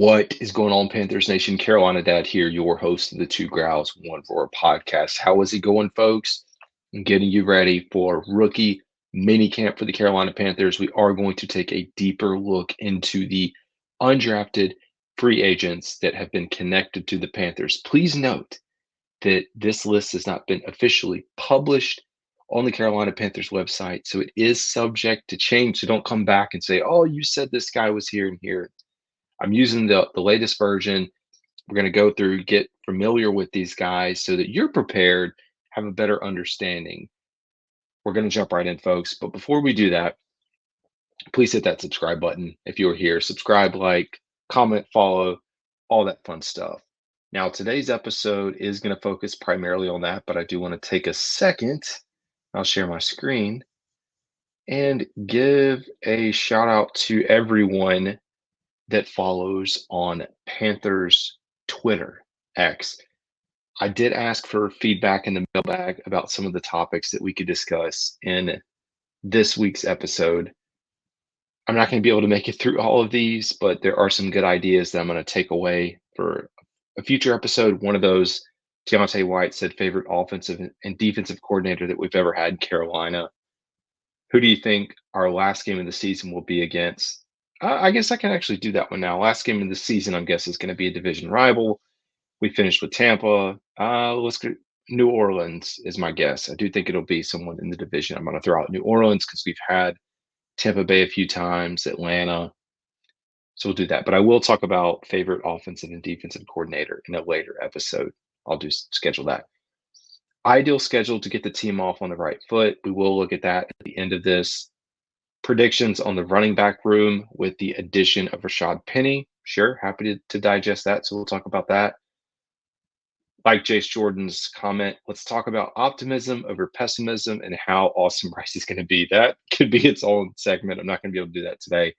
What is going on, Panthers Nation? Carolina Dad here, your host of the Two Growls, One Roar podcast. How is it going, folks? I'm getting you ready for rookie minicamp for the Carolina Panthers. We are going to take a deeper look into the undrafted free agents that have been connected to the Panthers. Please note that this list has not been officially published on the Carolina Panthers website, so it is subject to change. So don't come back and say, oh, you said this guy was here and here. I'm using the latest version. We're going to go through, get familiar with these guys so that you're prepared, have a better understanding. We're going to jump right in, folks. But before we do that, please hit that subscribe button if you're here. Subscribe, like, comment, follow, all that fun stuff. Now, today's episode is going to focus primarily on that, but I do want to take a second. I'll share my screen and give a shout out to everyone that follows on Panthers Twitter, X. I did ask for feedback in the mailbag about some of the topics that we could discuss in this week's episode. I'm not going to be able to make it through all of these, but there are some good ideas that I'm going to take away for a future episode. One of those, Deontay White said, favorite offensive and defensive coordinator that we've ever had in Carolina. Who do you think our last game of the season will be against? I guess I can actually do that one now. Last game of the season, I'm guessing, is going to be a division rival. We finished with Tampa. Let's go. New Orleans is my guess. I do think it'll be someone in the division. I'm going to throw out New Orleans because we've had Tampa Bay a few times, Atlanta. So we'll do that. But I will talk about favorite offensive and defensive coordinator in a later episode. I'll schedule that. Ideal schedule to get the team off on the right foot. We will look at that at the end of this. Predictions on the running back room with the addition of Rashad Penny. Sure, happy to digest that. So we'll talk about that. Like Jace Jordan's comment, let's talk about optimism over pessimism and how awesome Bryce is going to be. That could be its own segment. I'm not going to be able to do that today.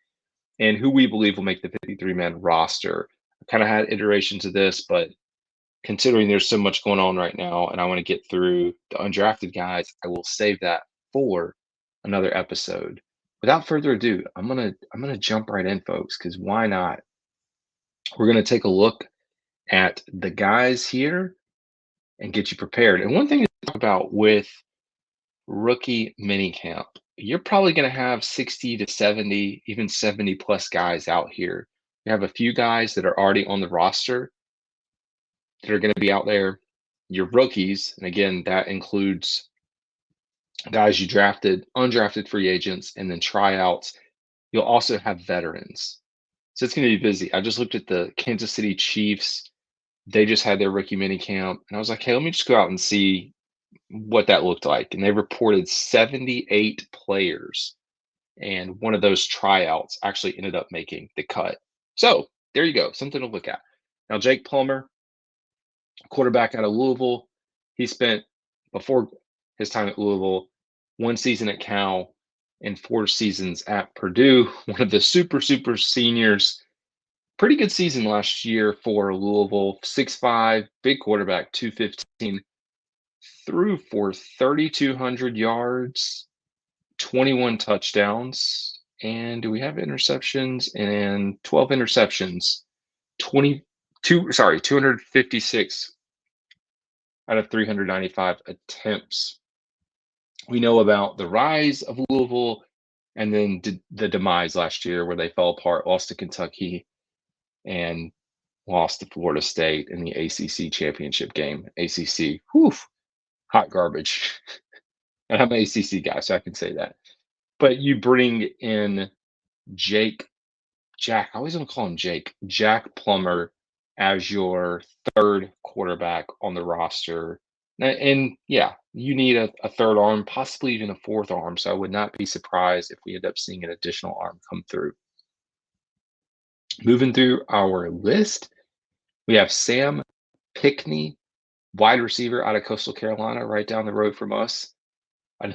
And who we believe will make the 53-man roster. I kind of had iterations of this, but considering there's so much going on right now and I want to get through the undrafted guys, I will save that for another episode. Without further ado, I'm gonna jump right in, folks, because why not? We're gonna take a look at the guys here and get you prepared. And one thing to talk about with rookie minicamp, you're probably going to have 60 to 70, even 70 plus guys out here. You have a few guys that are already on the roster that are going to be out there. Your rookies, and again, that includes guys you drafted, undrafted free agents, and then tryouts. You'll also have veterans. So it's going to be busy. I just looked at the Kansas City Chiefs. They just had their rookie minicamp, and I was like, hey, let me just go out and see what that looked like. And they reported 78 players, and one of those tryouts actually ended up making the cut. So there you go, something to look at. Now, Jake Plummer, quarterback out of Louisville, he spent, before his time at Louisville, 1 season at Cal and 4 seasons at Purdue, one of the super seniors. Pretty good season last year for Louisville. 6'5", big quarterback, 215. Threw for 3,200 yards, 21 touchdowns. And do we have interceptions? And 12 interceptions. 256 out of 395 attempts. We know about the rise of Louisville and then the demise last year where they fell apart, lost to Kentucky, and lost to Florida State in the ACC championship game. ACC, whew, hot garbage. And I'm an ACC guy, so I can say that. But you bring in Jack, I always want to call him Jack Plummer as your third quarterback on the roster. And yeah, you need a third arm, possibly even a fourth arm. So I would not be surprised if we end up seeing an additional arm come through. Moving through our list, we have Sam Pickney, wide receiver out of Coastal Carolina, right down the road from us.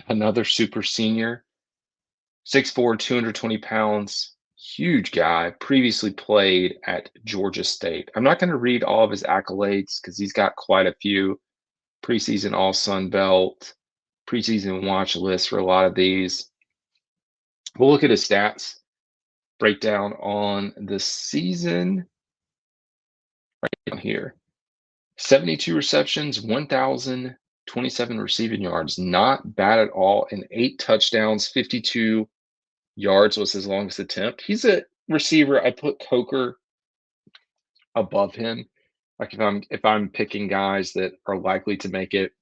Another super senior, 6'4", 220 pounds, huge guy, previously played at Georgia State. I'm not going to read all of his accolades because he's got quite a few. Preseason All-Sun Belt, preseason watch list for a lot of these. We'll look at his stats, breakdown on the season. down here. 72 receptions, 1,027 receiving yards. Not bad at all. And 8 touchdowns, 52 yards was his longest attempt. He's a receiver. I put Coker above him. Like if I'm picking guys that are likely to make it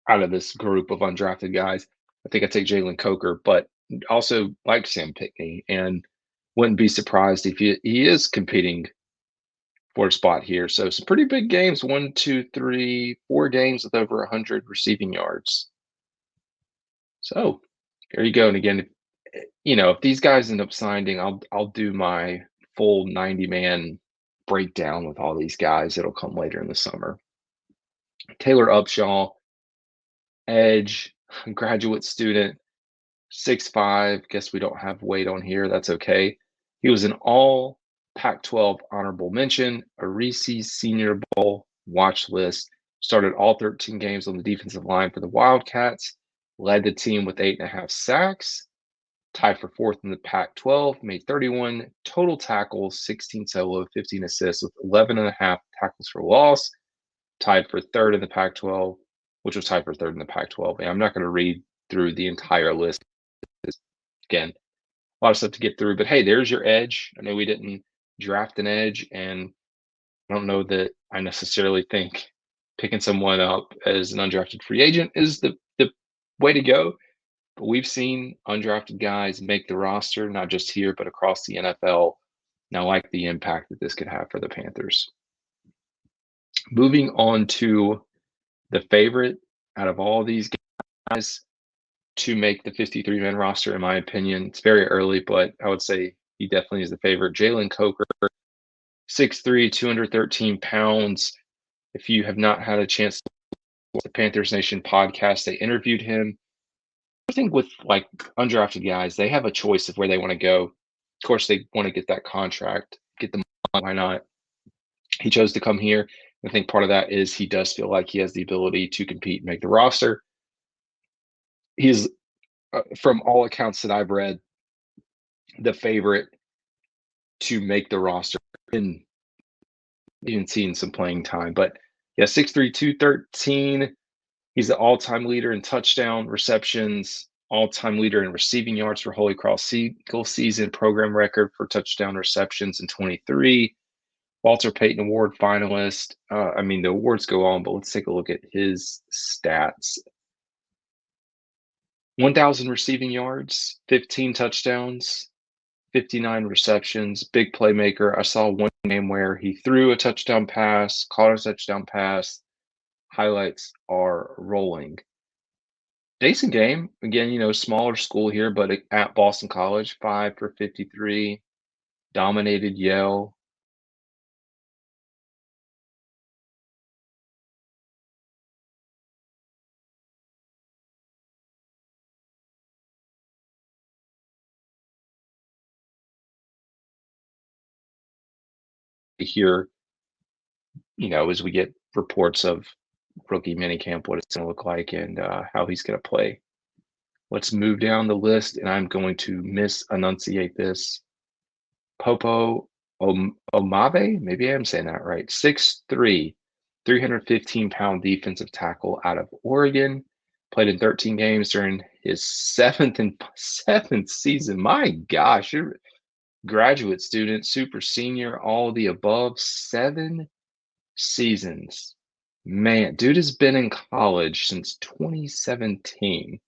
out of this group of undrafted guys, I think I take Jaylen Coker, but also like Sam Pickney, and wouldn't be surprised if he is competing for a spot here. So some pretty big games. 1, 2, 3, 4 games with over 100 receiving yards. So there you go. And again, if these guys end up signing, I'll do my full 90-man breakdown with all these guys. It'll come later in the summer. Taylor Upshaw, edge, graduate student, 6'5". Guess we don't have weight on here. That's okay. He was an all Pac-12 honorable mention, a Reese's Senior Bowl watch list, started all 13 games on the defensive line for the Wildcats, led the team with 8.5 sacks, tied for 4th in the Pac-12, made 31 total tackles, 16 solo, 15 assists with 11.5 tackles for loss, tied for 3rd in the Pac-12, which was tied for 3rd in the Pac-12. And I'm not going to read through the entire list. Again, a lot of stuff to get through, but hey, there's your edge. I know we didn't draft an edge, and I don't know that I necessarily think picking someone up as an undrafted free agent is the way to go. But we've seen undrafted guys make the roster, not just here, but across the NFL. And I like the impact that this could have for the Panthers. Moving on to the favorite out of all these guys to make the 53-man roster, in my opinion. It's very early, but I would say he definitely is the favorite. Jaylen Coker, 6'3", 213 pounds. If you have not had a chance to watch the Panthers Nation podcast, they interviewed him. I think with like undrafted guys, they have a choice of where they want to go. Of course, they want to get that contract, get the money. Why not? He chose to come here. I think part of that is he does feel like he has the ability to compete and make the roster. He's, from all accounts that I've read, the favorite to make the roster, and even seeing some playing time. But yeah, 6'3", 213. He's the all-time leader in touchdown receptions, all-time leader in receiving yards for Holy Cross single season, program record for touchdown receptions in 23. Walter Payton Award finalist. The awards go on, but let's take a look at his stats. 1,000 receiving yards, 15 touchdowns, 59 receptions, big playmaker. I saw one game where he threw a touchdown pass, caught a touchdown pass. Highlights are rolling. Decent game. Again, smaller school here, but at Boston College, 5 for 53, dominated Yale. Here, as we get reports of rookie minicamp, what it's going to look like and how he's going to play. Let's move down the list, and I'm going to misenunciate this. Popo Omave, maybe I am saying that right. 6'3", 315-pound defensive tackle out of Oregon. Played in 13 games during his seventh season. My gosh, you're graduate student, super senior, all of the above. 7 seasons. Man, dude has been in college since 2017.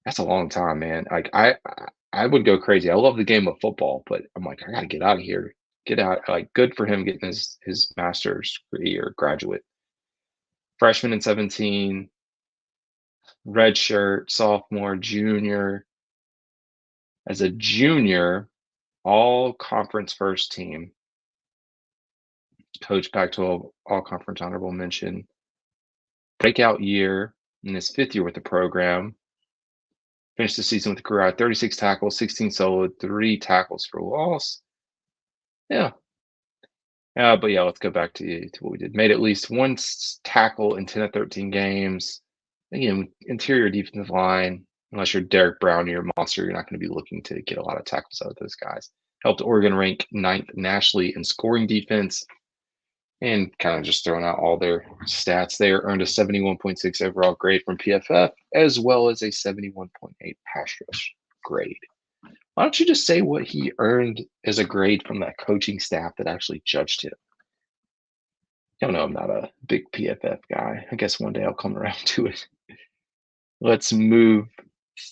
That's a long time, man. Like I would go crazy. I love the game of football, but I'm like, I gotta get out of here. Get out. Like, good for him getting his master's degree or graduate. Freshman in 17, redshirt, sophomore, junior. As a junior, all conference first team. Coach Pac-12, all conference honorable mention. Breakout year in his 5th year with the program. Finished the season with a career high 36 tackles, 16 solo, 3 tackles for loss. Yeah. But yeah, let's go back to what we did. Made at least 1 tackle in 10 of 13 games. Again, interior defensive line, unless you're Derek Brown or you're a monster, you're not going to be looking to get a lot of tackles out of those guys. Helped Oregon rank 9th nationally in scoring defense, and kind of just throwing out all their stats there. Earned a 71.6 overall grade from PFF, as well as a 71.8 pass rush grade. Why don't you just say what he earned as a grade from that coaching staff that actually judged him? Y'all know I'm not a big PFF guy. I guess one day I'll come around to it. Let's move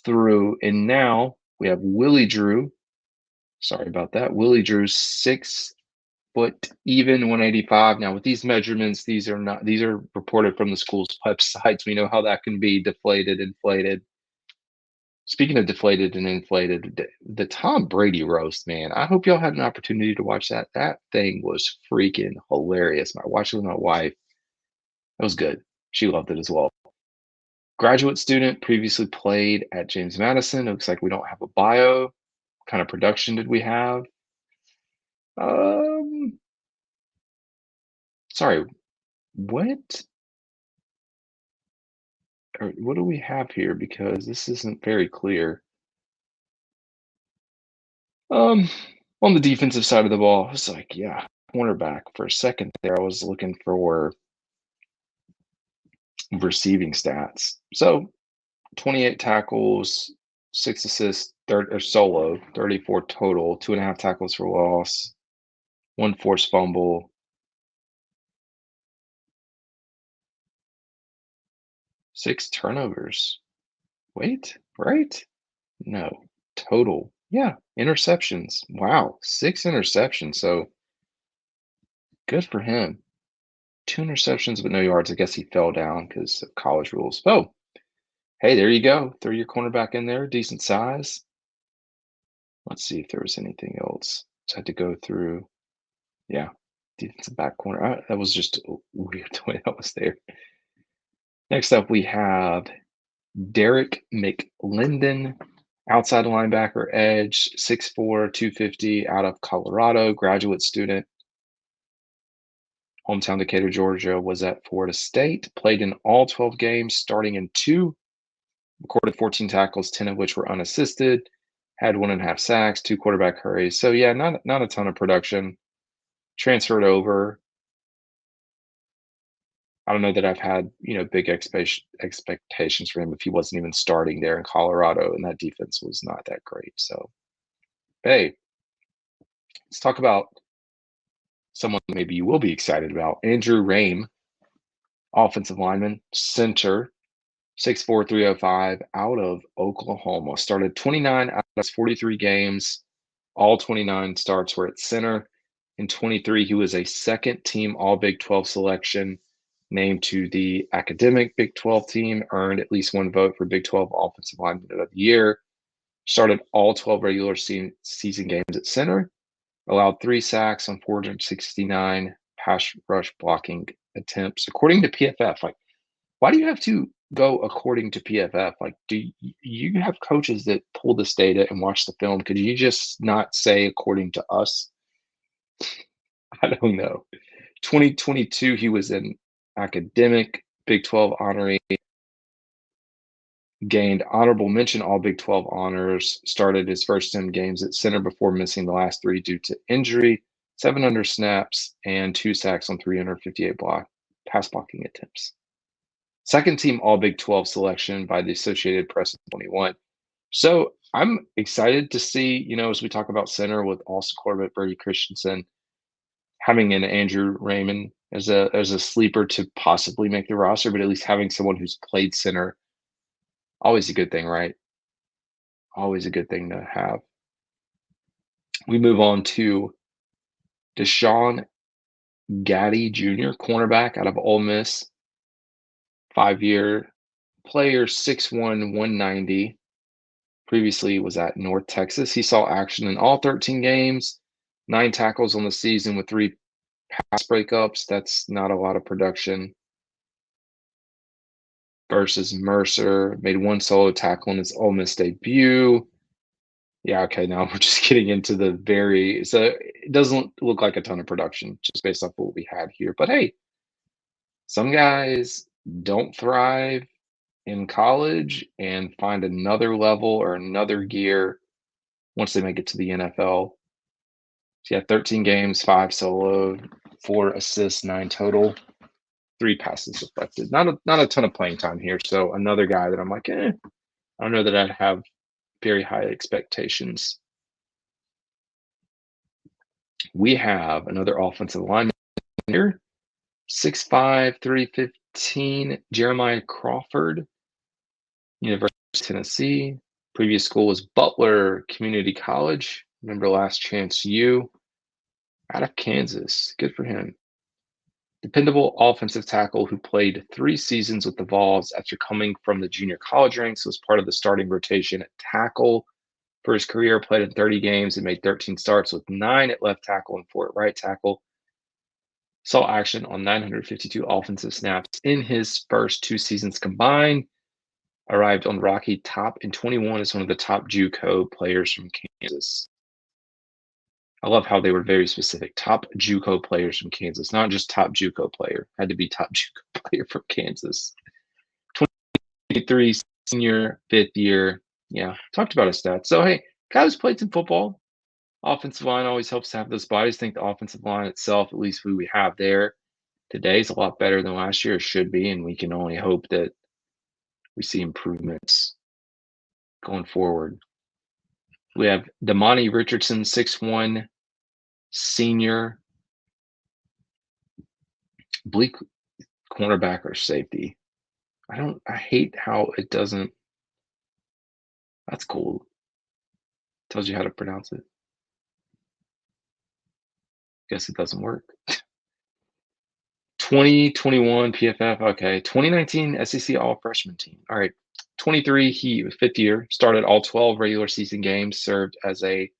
through. And now we have Willie Drew. Sorry about that. Willie Drew's 6-foot even 185. Now with these measurements, these are reported from the school's websites. We know how that can be deflated, inflated. Speaking of deflated and inflated, the Tom Brady roast, man. I hope y'all had an opportunity to watch that. That thing was freaking hilarious. I watched it with my wife. It was good. She loved it as well. Graduate student, previously played at James Madison. It looks like we don't have a bio. What kind of production did we have? Sorry, what? Or what do we have here? Because this isn't very clear. On the defensive side of the ball, it's like, yeah, cornerback. For a second there, I was looking for receiving stats. So 28 tackles, 6 assists, solo, 34 total, 2.5 tackles for loss, 1 forced fumble, 6 turnovers. Wait, right? No, total. Yeah, interceptions. Wow, 6 interceptions. So good for him. 2 interceptions, but no yards. I guess he fell down because of college rules. Oh, hey, there you go. Throw your cornerback in there, decent size. Let's see if there was anything else. Just had to go through. Yeah, defensive back corner. That was just a weird the way that was there. Next up, we have Derek McLendon, outside linebacker edge, 6'4", 250, out of Colorado, graduate student. Hometown Decatur, Georgia, was at Florida State. Played in all 12 games, starting in 2. Recorded 14 tackles, 10 of which were unassisted. Had 1.5 sacks, 2 quarterback hurries. So yeah, not a ton of production. Transferred over. I don't know that I've had big expectations for him if he wasn't even starting there in Colorado, and that defense was not that great. So, hey, let's talk about someone maybe you will be excited about. Andrew Rame, offensive lineman, center, 6'4", 305, out of Oklahoma. Started 29 out of 43 games. All 29 starts were at center. In 23, he was a second-team All-Big 12 selection, named to the academic Big 12 team, earned at least 1 vote for Big 12 Offensive Lineman of the Year. Started all 12 regular season games at center. Allowed 3 sacks on 469 pass rush blocking attempts. According to PFF, like, why do you have to go according to PFF? Like, do you have coaches that pull this data and watch the film? Could you just not say according to us? I don't know. 2022, he was an academic Big 12 honoree, gained honorable mention all Big 12 honors, started his first 10 games at center before missing the last 3 due to injury, 700 snaps, and 2 sacks on 358 pass blocking attempts. Second team All Big 12 selection by the Associated Press in 21. So I'm excited to see, as we talk about center with Austin Corbett, Brady Christensen, having an Andrew Raymond as a sleeper to possibly make the roster, but at least having someone who's played center, always a good thing, right? Always a good thing to have. We move on to Deshaun Gaddy Jr., cornerback out of Ole Miss, 5-year player, 6'1", 190. Previously was at North Texas. He saw action in all 13 games, 9 tackles on the season with 3 pass breakups. That's not a lot of production. Versus Mercer, made 1 solo tackle in his Ole Miss debut. Yeah, okay, now we're just getting into so it doesn't look like a ton of production just based off what we had here. But hey, some guys don't thrive in college and find another level or another gear once they make it to the NFL. So yeah, 13 games, 5 solo, 4 assists, 9 total, 3 passes deflected. Not a ton of playing time here. So another guy that I'm like, I don't know that I'd have very high expectations. We have another offensive lineman here, 6'5", 315, Jeremiah Crawford, University of Tennessee. Previous school was Butler Community College. Remember Last Chance U, out of Kansas. Good for him. Dependable offensive tackle who played 3 seasons with the Vols after coming from the junior college ranks, was part of the starting rotation at tackle for his career, played in 30 games and made 13 starts with 9 at left tackle and 4 at right tackle. Saw action on 952 offensive snaps in his first 2 seasons combined. Arrived on Rocky Top in 21 as one of the top JUCO players from Kansas. I love how they were very specific. Top JUCO players from Kansas, not just top JUCO player. Had to be top JUCO player from Kansas. 23 senior, 5th year. Yeah, talked about his stats. So, hey, guy who's played some football. Offensive line always helps to have those bodies. I think the offensive line itself, at least who we have there today, is a lot better than last year. It should be, and we can only hope that we see improvements going forward. We have Damani Richardson, 6'1", senior, bleak cornerback or safety. I hate how it doesn't. That's cool. Tells you how to pronounce it. Guess it doesn't work. 2021 PFF. Okay. 2019 SEC All Freshman team. All right. 23, he was 5th year, started all 12 regular season games, served as a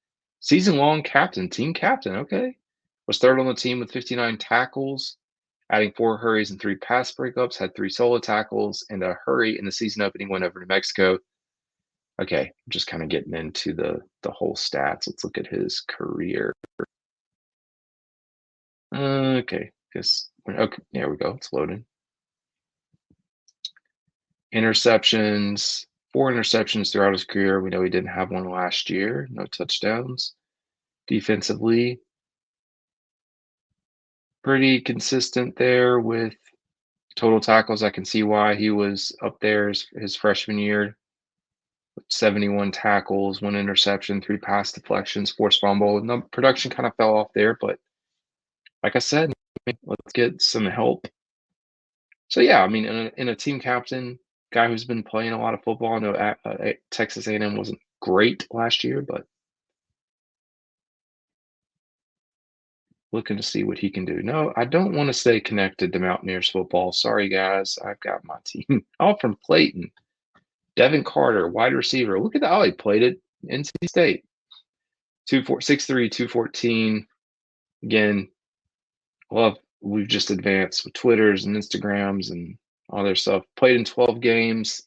season-long captain, team captain. Okay. Was third on the team with 59 tackles, adding 4 hurries and 3 pass breakups, had 3 solo tackles and a hurry in the season opening win over New Mexico. Okay, just kind of getting into the whole stats. Let's look at his career. Okay, okay, there we go. It's loading. Interceptions, 4 interceptions throughout his career. We know he didn't have one last year. No touchdowns. Defensively, pretty consistent there with total tackles. I can see why he was up there his freshman year. 71 tackles, 1 interception, 3 pass deflections, forced fumble. No, production kind of fell off there, but like I said, let's get some help. So yeah, I mean, in a team captain, guy who's been playing a lot of football. I know Texas A&M wasn't great last year, but looking to see what he can do. No, I don't want to stay connected to Mountaineers football. Sorry, guys. I've got my team. All from Clayton. Devin Carter, wide receiver. Look at the he played at NC State. 6'3", 214. Again, we've just advanced with Twitters and Instagrams and all their stuff. Played in 12 games,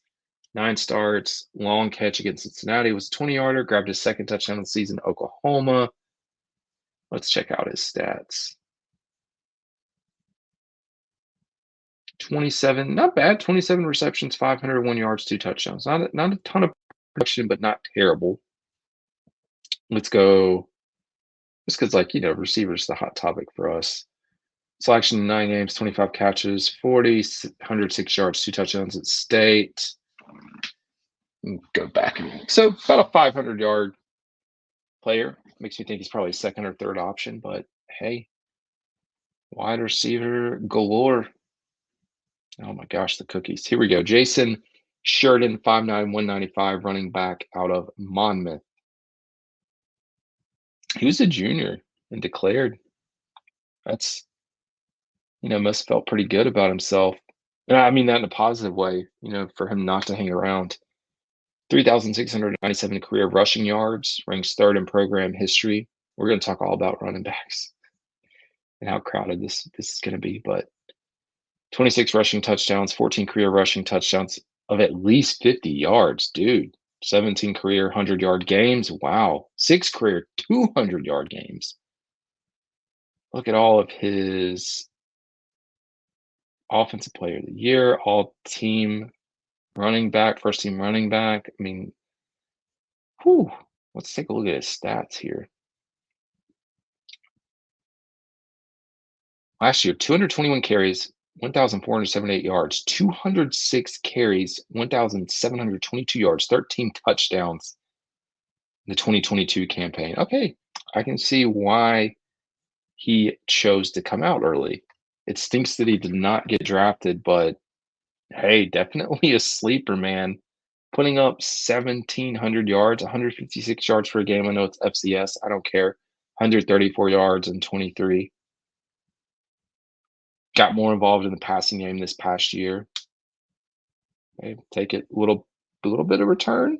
9 starts, long catch against Cincinnati. Was a 20-yarder, grabbed his 2nd touchdown of the season, Oklahoma. Let's check out his stats. 27, not bad. 27 receptions, 501 yards, 2 touchdowns. Not a ton of production, but not terrible. Let's go. Just because, receivers the hot topic for us. Selection 9 games, 25 catches, 106 yards, 2 touchdowns at State. Go back. So about a 500-yard player. Makes me think he's probably 2nd or 3rd option, but hey, wide receiver galore. Oh my gosh, the cookies. Here we go. Jason Sheridan, 5'9", 195, running back out of Monmouth. He was a junior and declared. That's, must have felt pretty good about himself. And I mean that in a positive way, for him not to hang around. 3,697 career rushing yards, ranks 3rd in program history. We're going to talk all about running backs and how crowded this is going to be, but 26 rushing touchdowns, 14 career rushing touchdowns of at least 50 yards, dude. 17 career 100-yard games. Wow. 6 career 200-yard games. Look at all of his offensive player of the year, all team running back, first team running back. I mean, let's take a look at his stats here. Last year, 221 carries, 1,478 yards, 206 carries, 1,722 yards, 13 touchdowns in the 2022 campaign. Okay, I can see why he chose to come out early. It stinks that he did not get drafted, but hey, definitely a sleeper, man. Putting up 1,700 yards, 156 yards per game. I know it's FCS. I don't care. 134 yards in 23. Got more involved in the passing game this past year. Okay, take it a little bit of return.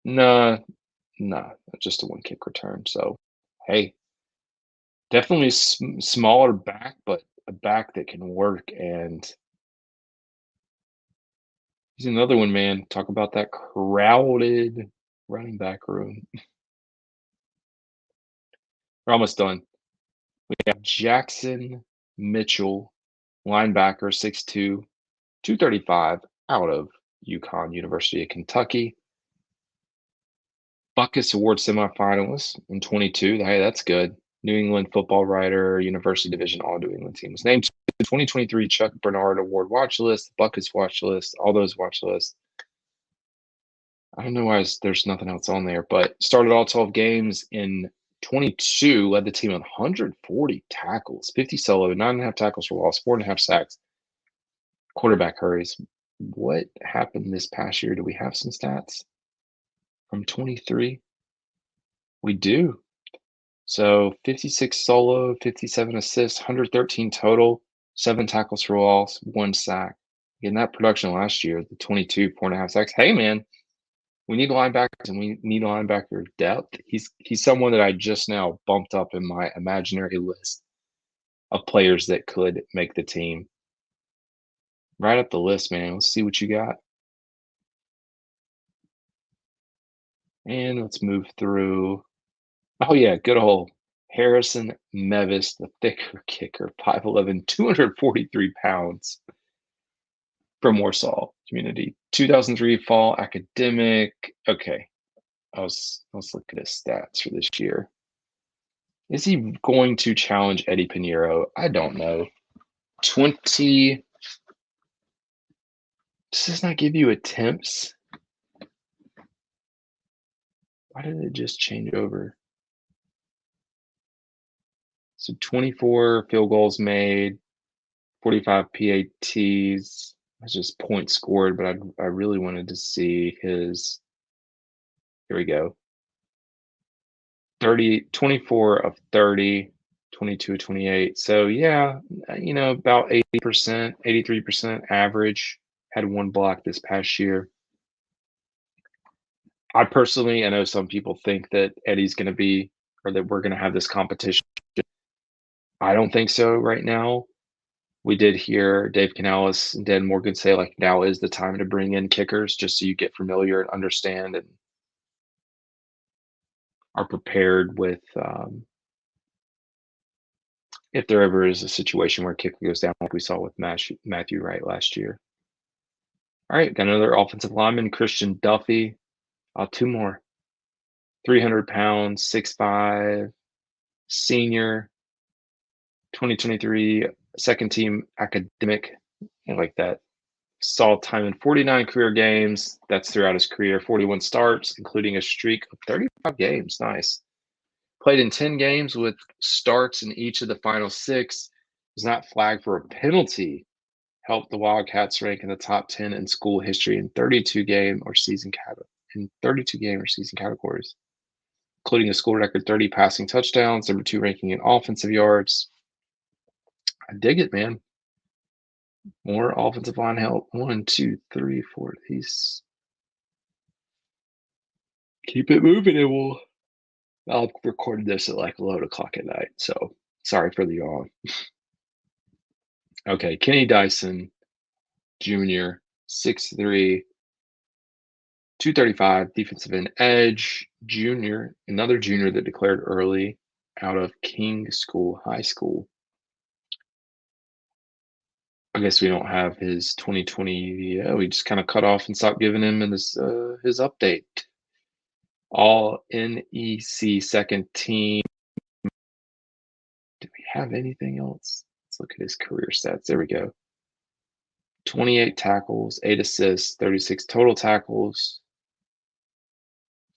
No, no, just a one kick return. So, hey, definitely smaller back, but a back that can work. And he's another one, man. Talk about that crowded running back room. We're almost done. We have Jackson Mitchell, linebacker, 6'2", 235, out of UConn, University of Kentucky. Buckus Award semifinalist in 22. Hey, that's good. New England football writer, University Division All New England team. Was named to the 2023 Chuck Bernard Award watch list, Buckus watch list, all those watch lists. I don't know why there's nothing else on there, but started all 12 games in 22, led the team on 140 tackles, 50 solo, 9.5 tackles for loss, 4.5 sacks, quarterback hurries. What happened this past year? Do we have some stats from 23? We do. So 56 solo, 57 assists, 113 total, 7 tackles for loss, 1 sack. Getting that production last year, the 22, 4.5 sacks. Hey, man, we need linebackers and we need linebacker depth. He's someone that I just now bumped up in my imaginary list of players that could make the team. Right up the list, man. Let's see what you got. And let's move through. Oh, yeah, good old Harrison Mevis, the thicker kicker, 5'11", 243 pounds from Warsaw Community. 2003 fall academic. Okay, let's look at his stats for this year. Is he going to challenge Eddie Pinheiro? I don't know. 20. Does this not give you attempts? Why did it just change over? So 24 field goals made, 45 PATs. That's just points scored, but I really wanted to see his. Here we go. 24 of 30, 22 of 28. So yeah, about 80%, 83% average. Had 1 block this past year. I know some people think that Eddie's going to be, or that we're going to have this competition. I don't think so right now. We did hear Dave Canales and Dan Morgan say, like, now is the time to bring in kickers just so you get familiar and understand and are prepared with if there ever is a situation where kicker goes down, like we saw with Matthew Wright last year. All right, got another offensive lineman, Christian Duffy. 2 more. 300 pounds, 6'5", senior, 2023 second team academic. I like that. Saw time in 49 career games. That's throughout his career. 41 starts, including a streak of 35 games. Nice. Played in 10 games with starts in each of the final 6. Was not flagged for a penalty. Helped the Wildcats rank in the top 10 in school history in 32 game or season categories, including a school record 30 passing touchdowns, number 2 ranking in offensive yards. I dig it, man. More offensive line help. 1, 2, 3, 4. These. Keep it moving, and I'll record this at like 11 o'clock at night. So sorry for the yawn. Okay, Kenny Dyson, Jr., 6'3", 235, defensive end edge, junior, another junior that declared early out of King School High School. I guess we don't have his 2020. Yeah, we just kind of cut off and stopped giving him his update. All NEC second team. Do we have anything else? Let's Let's look at his career stats. There we go. 28 tackles, 8 assists, 36 total tackles,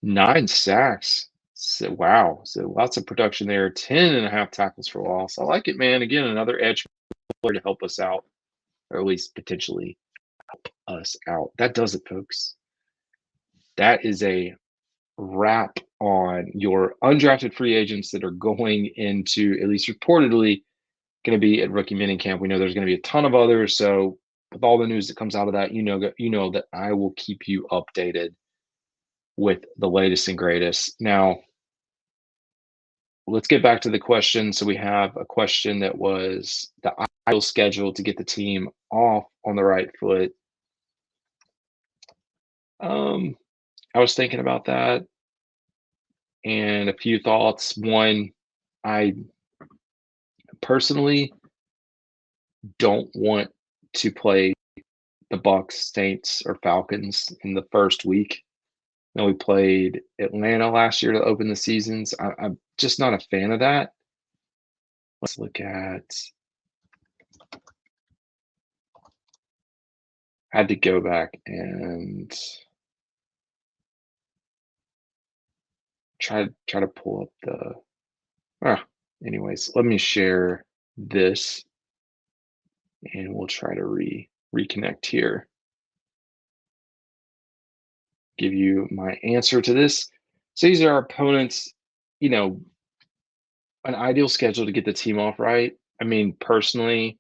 9 sacks. So, wow. So lots of production there. 10.5 tackles for loss. I like it, man. Again, another edge player to help us out, or at least potentially help us out. That does it, folks. That is a wrap on your undrafted free agents that are going into, at least reportedly, going to be at rookie minicamp. We know there's going to be a ton of others. So with all the news that comes out of that, you know that I will keep you updated with the latest and greatest. Now, let's get back to the question. So we have a question that was the ideal schedule to get the team off on the right foot. I was thinking about that and a few thoughts. One, I personally don't want to play the Bucks, Saints, or Falcons in the first week. Now we played Atlanta last year to open the seasons. I'm just not a fan of that. Let's look at. I had to go back and try to pull up the. Anyways, let me share this, and we'll try to reconnect here. Give you my answer to this. So these are our opponents. You know, an ideal schedule to get the team off right. I mean, personally,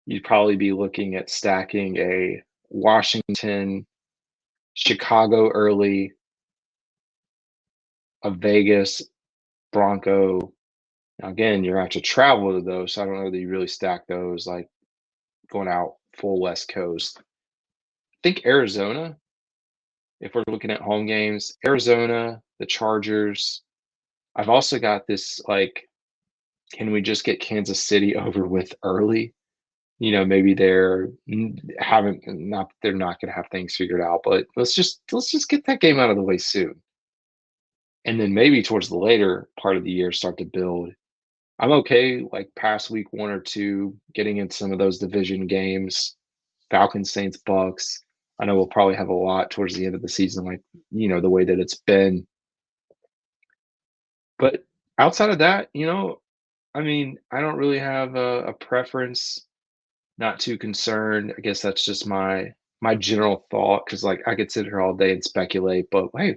you'd probably be looking at stacking a Washington, Chicago early, a Vegas, Bronco. Now, again, you're going to have to travel to those, so I don't know that you really stack those like going out full West Coast. I think Arizona, if we're looking at home games, Arizona, the Chargers. I've also got this like, can we just get Kansas City over with early? You know, maybe they're not going to have things figured out, but let's just get that game out of the way soon. And then maybe towards the later part of the year start to build. I'm okay like past week 1 or 2 getting into some of those division games, Falcons, Saints, Bucks. I know we'll probably have a lot towards the end of the season, like, you know, the way that it's been. But outside of that, you know, I mean, I don't really have a preference. Not too concerned. I guess that's just my general thought, because like I could sit here all day and speculate, but hey,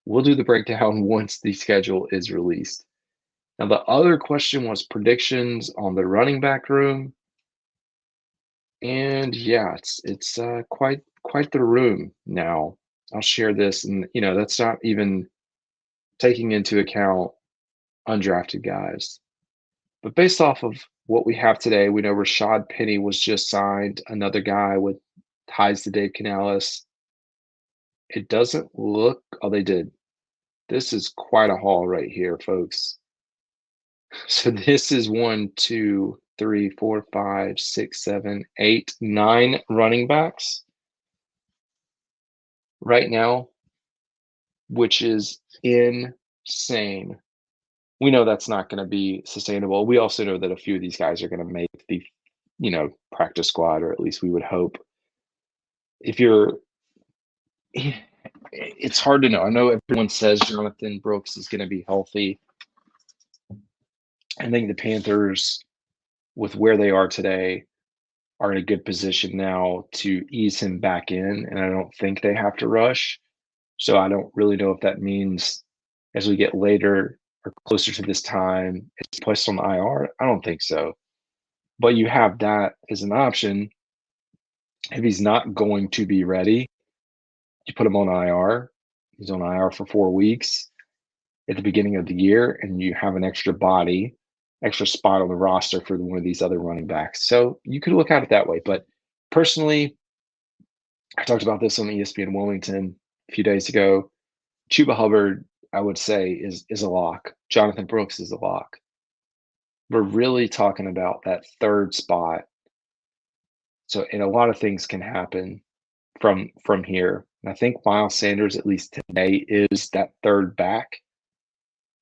we'll do the breakdown once the schedule is released. Now the other question was predictions on the running back room, and yeah, it's quite the room now. I'll share this, and you know that's not even taking into account undrafted guys. But based off of what we have today, we know Rashad Penny was just signed, another guy with ties to Dave Canales. It doesn't look, oh, they did. This is quite a haul right here, folks. So this is 1, 2, 3, 4, 5, 6, 7, 8, 9 running backs right now, which is insane. We know that's not going to be sustainable. We also know that a few of these guys are going to make the, you know, practice squad, or at least we would hope. If you're, it's hard to know. I know everyone says Jonathan Brooks is going to be healthy. I think the Panthers, with where they are today, are in a good position now to ease him back in, and I don't think they have to rush. So I don't really know if that means as we get later or closer to this time, it's placed on the IR. I don't think so. But you have that as an option. If he's not going to be ready, you put him on IR. He's on IR for 4 weeks at the beginning of the year, and you have an extra body, extra spot on the roster for one of these other running backs. So you could look at it that way. But personally, I talked about this on ESPN Wilmington a few days ago. Chuba Hubbard, I would say, is a lock. Jonathan Brooks is a lock. We're really talking about that third spot. So, and a lot of things can happen from here. And I think Miles Sanders, at least today, is that third back.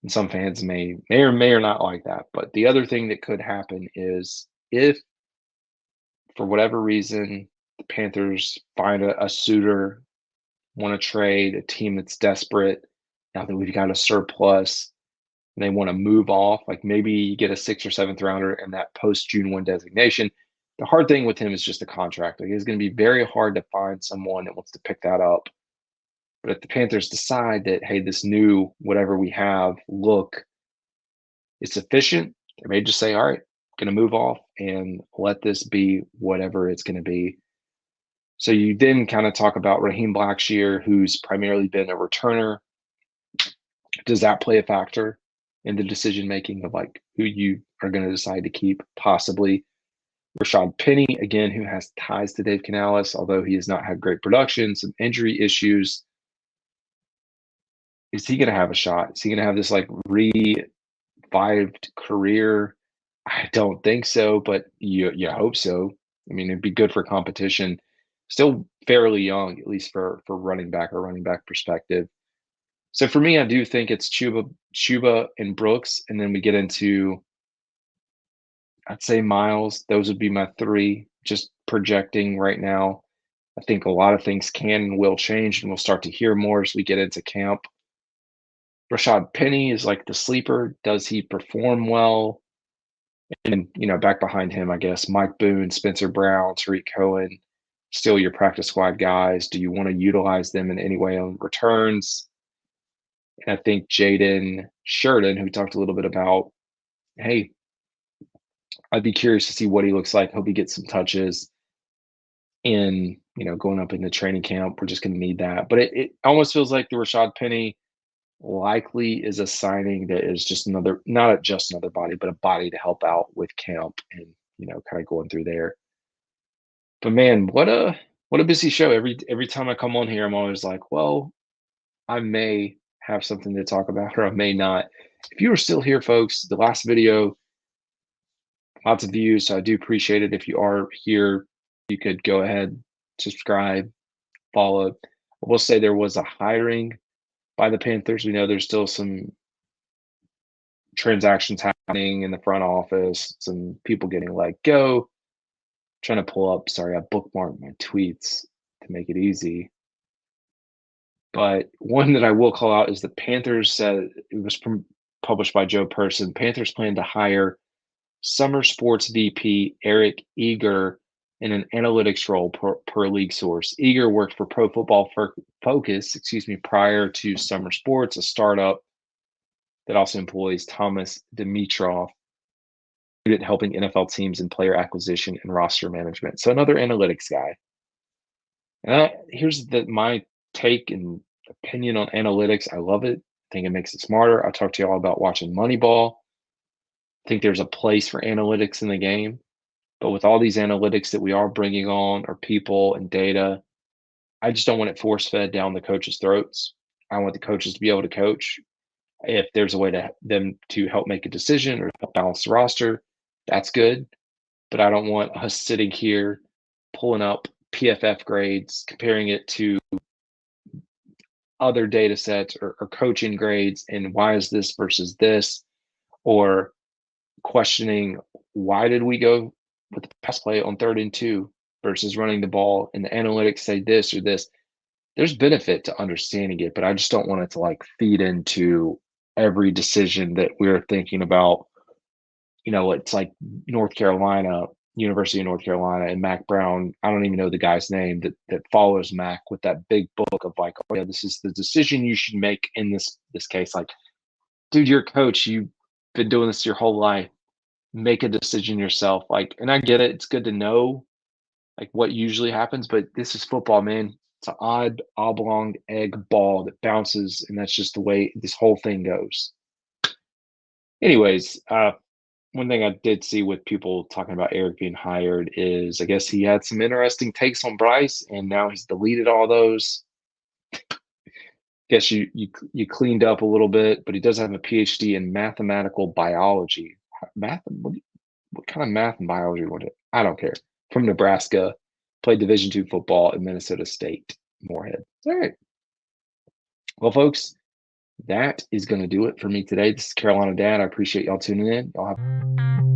And some fans may or may or not like that. But the other thing that could happen is if for whatever reason the Panthers find a suitor, want to trade, a team that's desperate, now that we've got a surplus, and they want to move off, like maybe you get a 6th or 7th rounder and that post June 1 designation. The hard thing with him is just the contract. Like, it's going to be very hard to find someone that wants to pick that up. But if the Panthers decide that, hey, this new whatever we have look is sufficient, they may just say, all right, going to move off and let this be whatever it's going to be. So you then kind of talk about Raheem Blackshear, who's primarily been a returner. Does that play a factor in the decision making of like who you are going to decide to keep? Possibly. Rashad Penny, again, who has ties to Dave Canales, although he has not had great production, some injury issues. Is he going to have a shot? Is he going to have this like revived career? I don't think so, but you hope so. I mean, it'd be good for competition. Still fairly young, at least for running back or running back perspective. So for me, I do think it's Chuba and Brooks, and then we get into, I'd say Miles. Those would be my 3, just projecting right now. I think a lot of things can and will change, and we'll start to hear more as we get into camp. Rashad Penny is like the sleeper. Does he perform well? And, back behind him, I guess, Mike Boone, Spencer Brown, Tariq Cohen, still your practice squad guys. Do you want to utilize them in any way on returns? And I think Jaden Sheridan, who we talked a little bit about, hey, I'd be curious to see what he looks like. Hope he gets some touches in, going up into training camp. We're just going to need that. But it almost feels like the Rashad Penny likely is a signing that is just not just another body, but a body to help out with camp and, kind of going through there. But man, what a busy show. Every time I come on here, I'm always like, well, I may have something to talk about or I may not. If you are still here, folks, the last video, lots of views, so I do appreciate it. If you are here, you could go ahead, subscribe, follow. I will say there was a hiring by the Panthers. We know there's still some transactions happening in the front office, some people getting let go. Trying to pull up, sorry, I bookmarked my tweets to make it easy. But one that I will call out is the Panthers said, it was published by Joe Person. Panthers plan to hire summer sports VP Eric Eager in an analytics role per league source. Eager worked for Pro Football Focus, prior to Summer Sports, a startup that also employs Thomas Dimitrov, helping NFL teams in player acquisition and roster management. So another analytics guy. And here's my take and opinion on analytics. I love it. I think it makes it smarter. I talked to y'all about watching Moneyball. I think there's a place for analytics in the game. But with all these analytics that we are bringing on, or people and data, I just don't want it force-fed down the coaches' throats. I want the coaches to be able to coach. If there's a way to them to help make a decision or help balance the roster, that's good. But I don't want us sitting here pulling up PFF grades, comparing it to other data sets or coaching grades, and why is this versus this, or questioning why did we go with the pass play on 3rd and 2 versus running the ball, and the analytics say this or this. There's benefit to understanding it, but I just don't want it to like feed into every decision that we're thinking about. It's like University of North Carolina, and Mac Brown. I don't even know the guy's name that follows Mac with that big book of like, oh yeah, this is the decision you should make in this case. Like, dude, you're a coach. You've been doing this your whole life. Make a decision yourself. Like, and I get it. It's good to know like what usually happens, but this is football, man. It's an odd oblong egg ball that bounces, and that's just the way this whole thing goes. Anyways, one thing I did see with people talking about Eric being hired is I guess he had some interesting takes on Bryce, and now he's deleted all those. Guess you cleaned up a little bit, but he does have a PhD in mathematical biology. What kind of math and biology was it? I don't care. From Nebraska, played Division II football at Minnesota State, Moorhead. All right. Well, folks, that is going to do it for me today. This is Carolina Dad. I appreciate y'all tuning in. Y'all have